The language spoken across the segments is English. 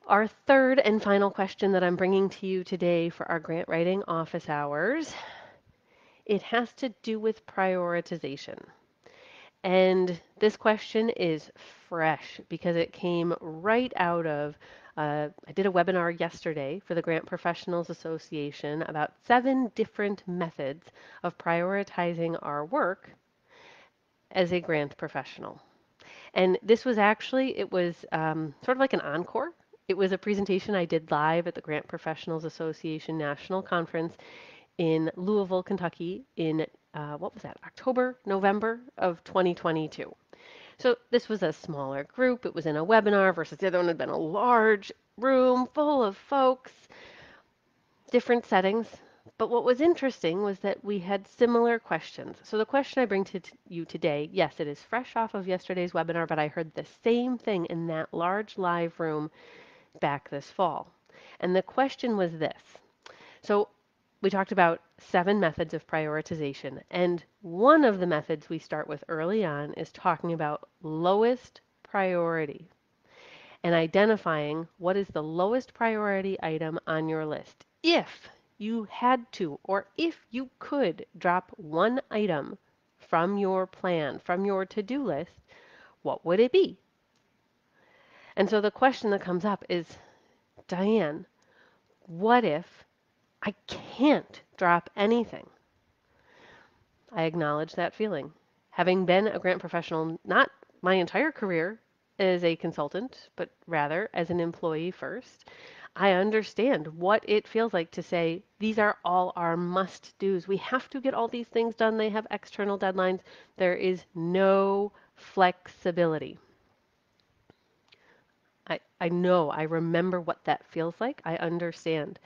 Our third and final question that I'm bringing to you today for our grant writing office hours, it has to do with prioritization. And this question is fresh because it came right out of, I did a webinar yesterday for the Grant Professionals Association about 7 different methods of prioritizing our work as a grant professional. And this was actually, it was sort of like an encore. It was a presentation I did live at the Grant Professionals Association National Conference in Louisville, Kentucky in, what was that, October, November of 2022. So this was a smaller group. It was in a webinar versus the other one had been a large room full of folks, different settings. But what was interesting was that we had similar questions. So the question I bring to you today, yes, it is fresh off of yesterday's webinar, but I heard the same thing in that large live room back this fall. And the question was this. So we talked about 7 methods of prioritization, and one of the methods we start with early on is talking about lowest priority and identifying what is the lowest priority item on your list. If you had to, or if you could drop one item from your plan, from your to-do list, what would it be? And so the question that comes up is, Diane, what if I can't drop anything? I acknowledge that feeling. Having been a grant professional, not my entire career as a consultant, but rather as an employee first, I understand what it feels like to say, these are all our must do's. We have to get all these things done. They have external deadlines. There is no flexibility. I know, I remember what that feels like. I understand.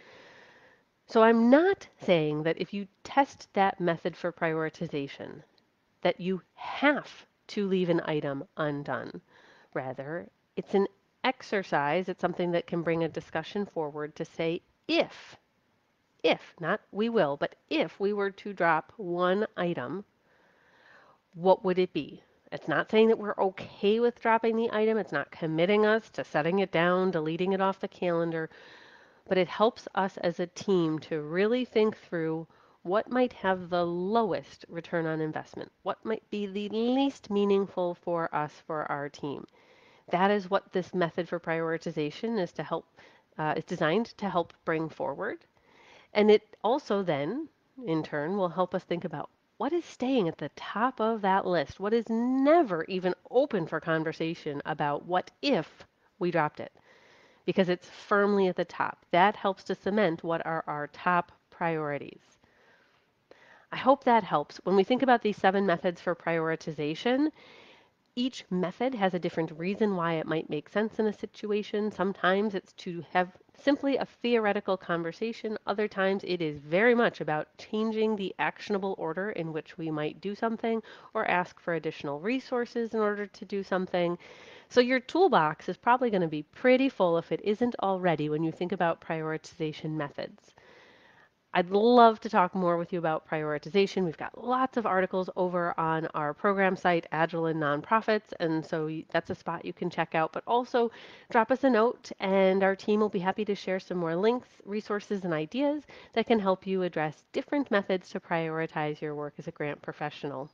So I'm not saying that if you test that method for prioritization, that you have to leave an item undone. Rather, it's an exercise, it's something that can bring a discussion forward to say if, not we will, but if we were to drop one item, what would it be? It's not saying that we're okay with dropping the item. It's not committing us to setting it down, deleting it off the calendar, but it helps us as a team to really think through what might have the lowest return on investment, what might be the least meaningful for us, for our team. That is what this method for prioritization is to help, is designed to help bring forward. And it also then, in turn, will help us think about what is staying at the top of that list, what is never even open for conversation about what if we dropped it, because it's firmly at the top. That helps to cement what are our top priorities. I hope that helps. When we think about these 7 methods for prioritization, each method has a different reason why it might make sense in a situation. Sometimes it's to have simply a theoretical conversation. Other times it is very much about changing the actionable order in which we might do something or ask for additional resources in order to do something. So your toolbox is probably going to be pretty full if it isn't already when you think about prioritization methods. I'd love to talk more with you about prioritization. We've got lots of articles over on our program site, Agile and Nonprofits, and so that's a spot you can check out. But also drop us a note, and our team will be happy to share some more links, resources, and ideas that can help you address different methods to prioritize your work as a grant professional.